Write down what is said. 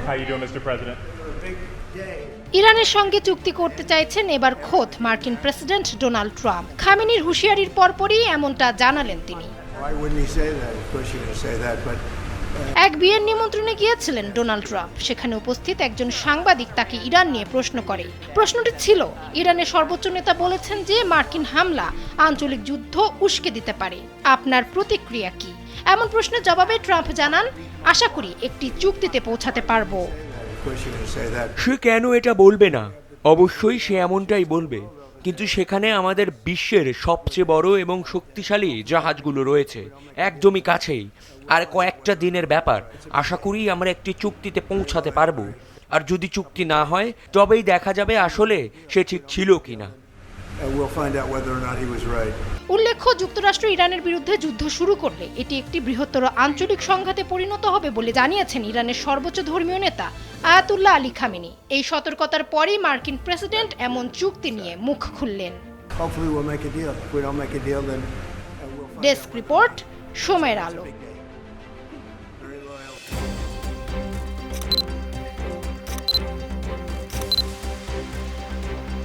How you doing, Mr. President? ইরানের সঙ্গে চুক্তি করতে চাইছেন এবার খোদ মার্কিন প্রেসিডেন্ট ডোনাল্ড ট্রাম্প। খামেনির হুঁশিয়ারির পরপরই এমনটা জানালেন তিনি। এক বিয়ের নিমন্ত্রণে গিয়েছিলেন ডোনাল্ড ট্রাম্প। সেখানে উপস্থিত একজন সাংবাদিক তাকে ইরান নিয়ে প্রশ্ন করে। প্রশ্নটি ছিল, ইরানের সর্বোচ্চ নেতা বলেছেন যে মার্কিন হামলা আঞ্চলিক যুদ্ধ উস্কে দিতে পারে। আপনার প্রতিক্রিয়া কি? এমন প্রশ্নের জবাবে ট্রাম্প জানান, আশা করি একটি চুক্তিতে পৌঁছাতে পারবো। সে কেন এটা বলবে না? অবশ্যই সে এমনটাই বলবে, কিন্তু সেখানে আমাদের বিশ্বের সবচেয়ে বড় এবং শক্তিশালী জাহাজগুলো রয়েছে একদমই কাছেই। আর কয়েকটা দিনের ব্যাপার, আশা করি আমরা একটি চুক্তিতে পৌঁছাতে পারবো। আর যদি চুক্তি না হয় তবেই দেখা যাবে আসলে সে ঠিক ছিল কিনা। উল্লেখ্য, যুক্তরাষ্ট্র ইরানের বিরুদ্ধে যুদ্ধ শুরু করলে এটি একটি বৃহত্তর আঞ্চলিক সংঘাতে পরিণত হবে বলে জানিয়েছেন ইরানের সর্বোচ্চ ধর্মীয় নেতা আয়াতুল্লাহ আলী খামেনি। এই সতর্কতার পরেই মার্কিন প্রেসিডেন্ট এমন চুক্তি নিয়ে মুখ খুললেন। ডেস্ক রিপোর্ট, সময়ের আলো।